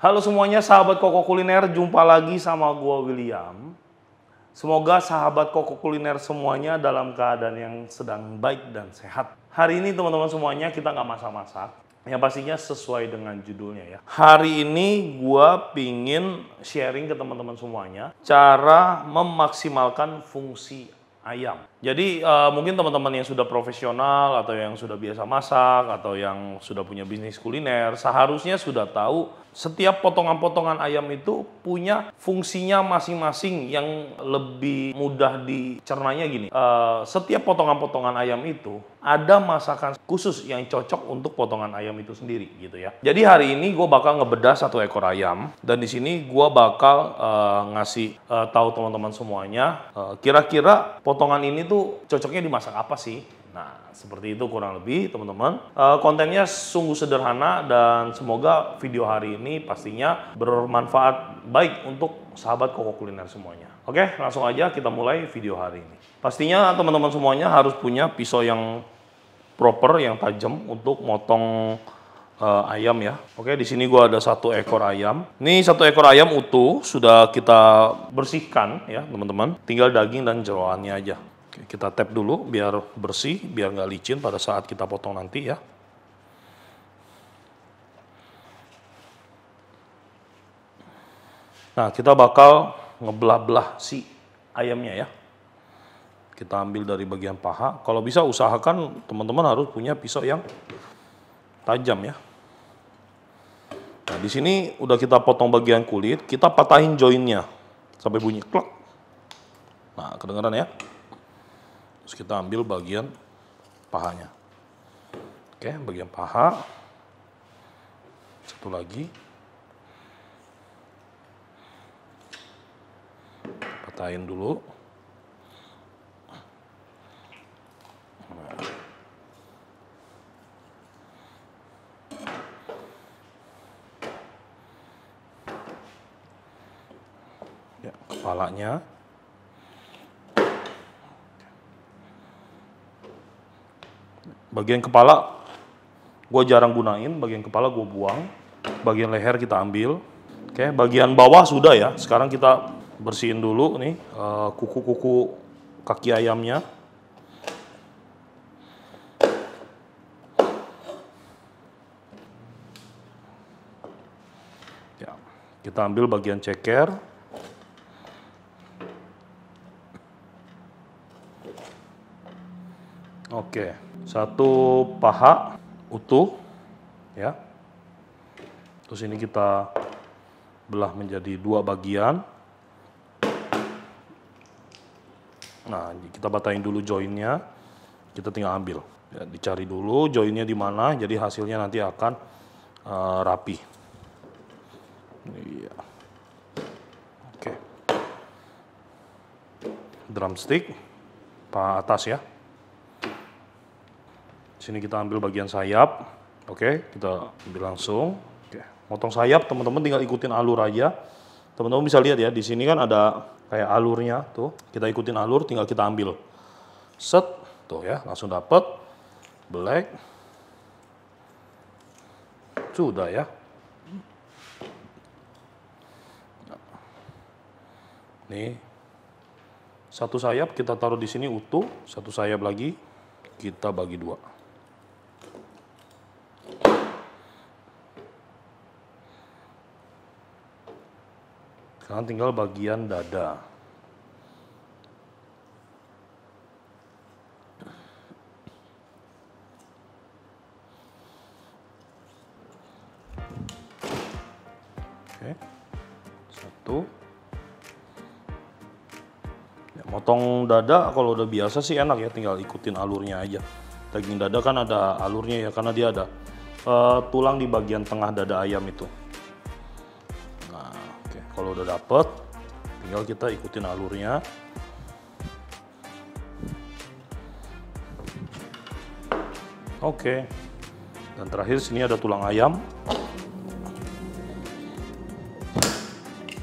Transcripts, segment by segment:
Halo semuanya sahabat Koko Kuliner, jumpa lagi sama gua William. Semoga sahabat Koko Kuliner semuanya dalam keadaan yang sedang baik dan sehat. Hari ini teman-teman semuanya kita nggak masak-masak. Yang pastinya sesuai dengan judulnya ya. Hari ini gua pingin sharing ke teman-teman semuanya cara memaksimalkan fungsi ayam. Jadi mungkin teman-teman yang sudah profesional atau yang sudah biasa masak atau yang sudah punya bisnis kuliner seharusnya sudah tahu setiap potongan-potongan ayam itu punya fungsinya masing-masing yang lebih mudah dicernanya gini. Setiap potongan-potongan ayam itu ada masakan khusus yang cocok untuk potongan ayam itu sendiri gitu ya. Jadi hari ini gue bakal ngebedah satu ekor ayam dan di sini gue bakal ngasih tahu teman-teman semuanya kira-kira potongan ini tuh cocoknya dimasak apa sih. Nah, seperti itu kurang lebih teman-teman. Kontennya sungguh sederhana dan semoga video hari ini pastinya bermanfaat baik untuk sahabat Koko Kuliner semuanya. Oke, langsung aja kita mulai video hari ini. Pastinya teman-teman semuanya harus punya pisau yang proper, yang tajam untuk motong ayam ya. Oke, di sini gua ada satu ekor ayam. Ini satu ekor ayam utuh, sudah kita bersihkan ya teman-teman. Tinggal daging dan jeroannya aja. Oke, kita tap dulu biar bersih, biar nggak licin pada saat kita potong nanti ya. Nah, kita bakal ngebelah-belah si ayamnya ya. Kita ambil dari bagian paha. Kalau bisa usahakan teman-teman harus punya pisau yang tajam ya. Nah, di sini udah kita potong bagian kulit, kita patahin joinnya sampai bunyi klak. Nah, kedengeran ya. Terus kita ambil bagian pahanya. Oke, bagian paha. Satu lagi. Patahin dulu. Ya, kepalanya. Bagian kepala gue jarang gunain, bagian kepala gue buang, bagian leher kita ambil. Oke, bagian bawah sudah ya. Sekarang kita bersihin dulu nih kuku-kuku kaki ayamnya. Ya, kita ambil bagian ceker. Oke, satu paha utuh ya. Terus ini kita belah menjadi dua bagian. Nah, kita batahin dulu joinnya. Kita tinggal ambil. Ya, dicari dulu joinnya di mana, jadi hasilnya nanti akan rapi. Iya. Oke. Drumstick, paha atas ya. Sini kita ambil bagian sayap. Oke, kita ambil langsung. Oke, motong sayap teman-teman tinggal ikutin alur aja. Teman-teman bisa lihat ya, di sini kan ada kayak alurnya tuh. Kita ikutin alur, tinggal kita ambil. Set, tuh ya, langsung dapet. Black. Sudah ya. Nih. Satu sayap kita taruh di sini utuh, satu sayap lagi kita bagi dua. Sekarang tinggal bagian dada. Oke, satu. Ya, motong dada kalau udah biasa sih enak ya, tinggal ikutin alurnya aja. Daging dada kan ada alurnya ya, karena dia ada tulang di bagian tengah dada ayam itu. Kalau udah dapet, tinggal kita ikutin alurnya. Oke. Dan terakhir sini ada tulang ayam.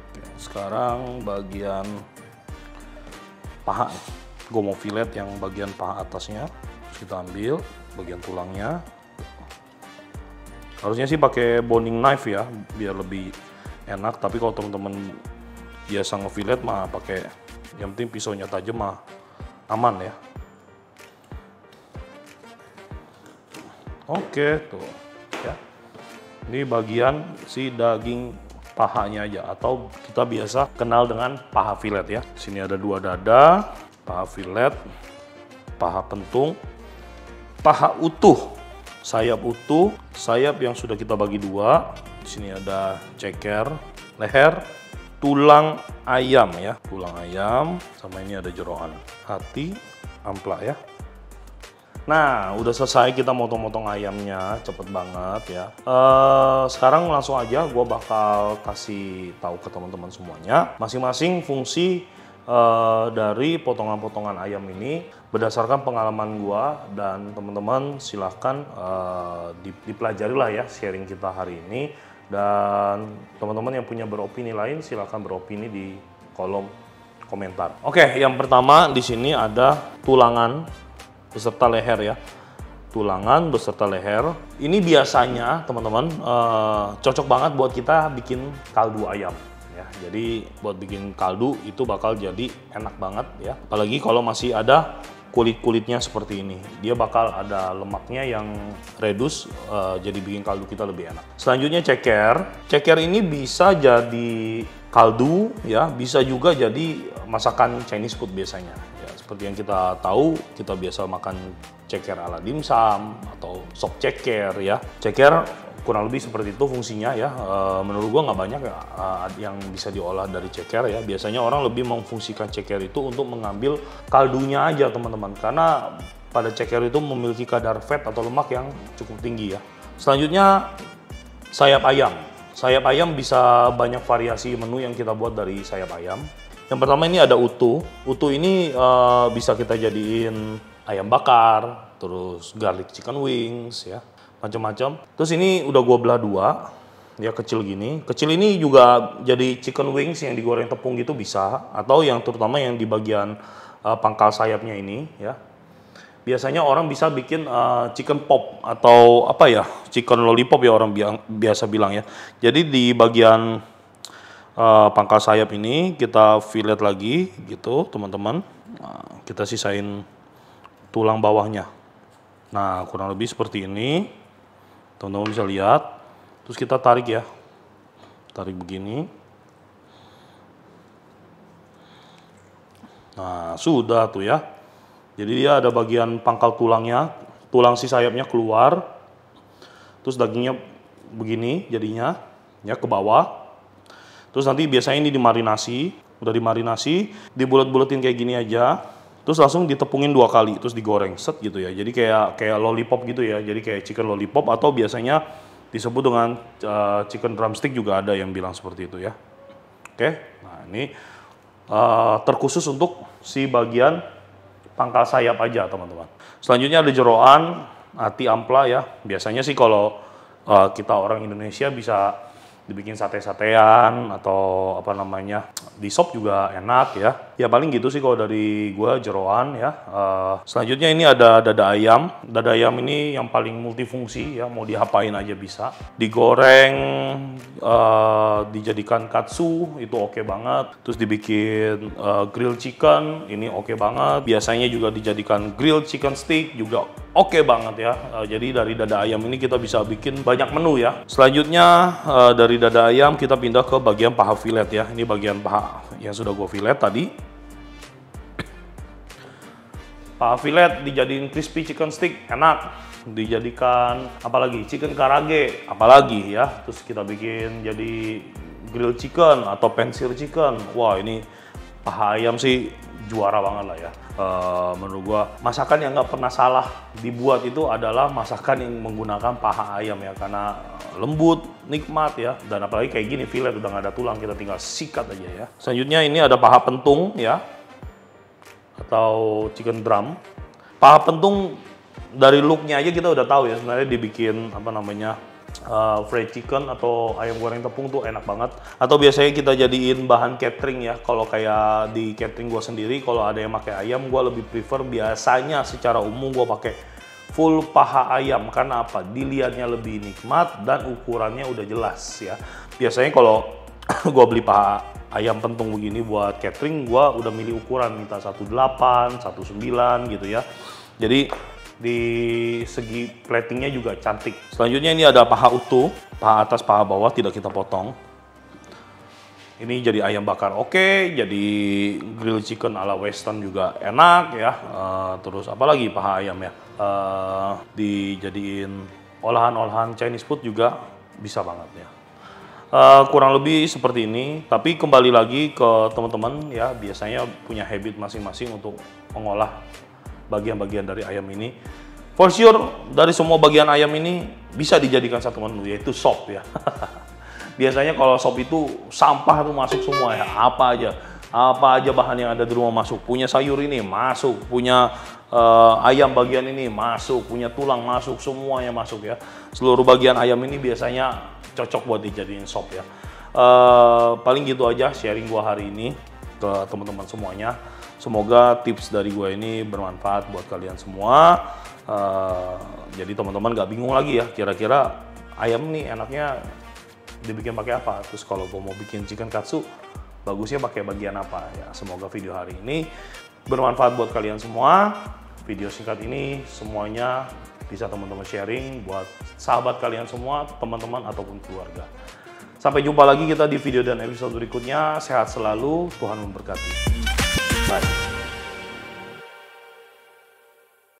Oke, sekarang bagian paha. Gue mau fillet yang bagian paha atasnya. Terus kita ambil bagian tulangnya. Harusnya sih pakai boning knife ya, biar lebih enak. Tapi kalau teman-teman biasa ngefilet mah pakai, yang penting pisaunya tajam mah aman ya. Oke, tuh ya. Ini bagian si daging pahanya aja, atau kita biasa kenal dengan paha filet ya. Sini ada 2 dada, paha filet, paha pentung, paha utuh, sayap utuh, sayap yang sudah kita bagi 2. Di sini ada ceker, leher, tulang ayam ya, tulang ayam, sama ini ada jeroan, hati, ampla ya. Nah, udah selesai kita motong-motong ayamnya, cepet banget ya. Sekarang langsung aja gue bakal kasih tahu ke teman-teman semuanya masing-masing fungsi dari potongan-potongan ayam ini berdasarkan pengalaman gue, dan teman-teman silahkan dipelajari lah ya sharing kita hari ini, dan teman-teman yang punya beropini lain silahkan beropini di kolom komentar. Oke, yang pertama di sini ada tulangan beserta leher ya, tulangan beserta leher. Ini biasanya teman-teman cocok banget buat kita bikin kaldu ayam ya. Jadi buat bikin kaldu itu bakal jadi enak banget ya, apalagi kalau masih ada kulit-kulitnya seperti ini. Dia bakal ada lemaknya yang redus, jadi bikin kaldu kita lebih enak. Selanjutnya ceker. Ceker ini bisa jadi kaldu ya, bisa juga jadi masakan Chinese food biasanya. Ya, seperti yang kita tahu, kita biasa makan ceker ala dimsum atau sop ceker ya. Ceker kurang lebih seperti itu fungsinya ya. Menurut gua nggak banyak yang bisa diolah dari ceker ya. Biasanya orang lebih memfungsikan ceker itu untuk mengambil kaldunya aja teman-teman, karena pada ceker itu memiliki kadar fat atau lemak yang cukup tinggi ya. Selanjutnya sayap ayam. Sayap ayam bisa banyak variasi menu yang kita buat dari sayap ayam. Yang pertama ini ada utuh. Utuh ini bisa kita jadiin ayam bakar, terus garlic chicken wings ya, macam-macam. Terus ini udah gua belah 2 ya, kecil gini. Kecil ini juga jadi chicken wings yang digoreng tepung gitu bisa, atau yang terutama yang di bagian pangkal sayapnya ini ya. Biasanya orang bisa bikin chicken pop atau apa ya, chicken lollipop ya orang biasa bilang ya. Jadi di bagian pangkal sayap ini kita fillet lagi gitu teman-teman. Nah, kita sisain tulang bawahnya. Nah, kurang lebih seperti ini. Teman-teman bisa lihat. Terus kita tarik ya. Tarik begini. Nah, sudah tuh ya. Jadi dia ada bagian pangkal tulangnya. Tulang si sayapnya keluar. Terus dagingnya begini jadinya. Ya, ke bawah. Terus nanti biasanya ini dimarinasi. Udah dimarinasi. Dibulet-buletin kayak gini aja. Terus langsung ditepungin 2 kali, terus digoreng, set gitu ya. Jadi kayak lollipop gitu ya. Jadi kayak chicken lollipop, atau biasanya disebut dengan chicken drumstick juga ada yang bilang seperti itu ya. Oke, nah ini terkhusus untuk si bagian pangkal sayap aja teman-teman. Selanjutnya ada jeroan, hati, ampla ya. Biasanya sih kalau kita orang Indonesia bisa dibikin sate-satean atau apa namanya, di sop juga enak ya. Ya paling gitu sih kalau dari gua, jeroan ya. Selanjutnya ini ada dada ayam. Dada ayam ini yang paling multifungsi ya, mau diapain aja bisa. Digoreng, dijadikan katsu itu oke banget. Terus dibikin grilled chicken ini oke banget. Biasanya juga dijadikan grilled chicken stick juga oke banget ya. Jadi dari dada ayam ini kita bisa bikin banyak menu ya. Selanjutnya dari dada ayam kita pindah ke bagian paha filet ya. Ini bagian paha yang sudah gue filet tadi. Paha filet dijadiin crispy chicken stick enak. Dijadikan apalagi chicken karage apalagi ya. Terus kita bikin jadi grilled chicken atau pan-sear chicken. Wah, ini paha ayam sih juara banget lah ya. Menurut gua masakan yang nggak pernah salah dibuat itu adalah masakan yang menggunakan paha ayam ya, karena lembut, nikmat ya, dan apalagi kayak gini filet udah nggak ada tulang, kita tinggal sikat aja ya. Selanjutnya ini ada paha pentung ya, atau chicken drum. Paha pentung dari looknya aja kita udah tahu ya sebenarnya dibikin apa namanya, fried chicken atau ayam goreng tepung tuh enak banget. Atau biasanya kita jadiin bahan catering ya. Kalau kayak di catering gua sendiri, kalau ada yang pakai ayam, gua lebih prefer biasanya secara umum gua pakai full paha ayam. Karena apa? Dilihatnya lebih nikmat dan ukurannya udah jelas ya. Biasanya kalau gue beli paha ayam pentung begini buat catering, gue udah milih ukuran, minta 18, 19 gitu ya. Jadi di segi platingnya juga cantik. Selanjutnya ini ada paha utuh, paha atas, paha bawah tidak kita potong. Ini jadi ayam bakar oke, jadi grill chicken ala western juga enak ya. Terus apalagi paha ayam ya, dijadiin olahan-olahan Chinese food juga bisa banget ya. Kurang lebih seperti ini, tapi kembali lagi ke teman-teman ya, biasanya punya habit masing-masing untuk mengolah bagian-bagian dari ayam ini. For sure dari semua bagian ayam ini bisa dijadikan satu menu, yaitu sop ya. Biasanya kalau sop itu sampah tuh masuk semua ya, apa aja bahan yang ada di rumah masuk. Punya sayur ini masuk, punya ayam bagian ini masuk, punya tulang masuk, semuanya masuk ya. Seluruh bagian ayam ini biasanya cocok buat dijadiin sop ya. Paling gitu aja sharing gua hari ini ke teman-teman semuanya. Semoga tips dari gua ini bermanfaat buat kalian semua. Jadi teman-teman gak bingung lagi ya, kira-kira ayam nih enaknya dibikin pakai apa. Terus kalau gue mau bikin chicken katsu, bagusnya pakai bagian apa ya. Semoga video hari ini bermanfaat buat kalian semua. Video singkat ini semuanya bisa teman-teman sharing buat sahabat kalian semua, teman-teman ataupun keluarga. Sampai jumpa lagi kita di video dan episode berikutnya. Sehat selalu, Tuhan memberkati. Bye.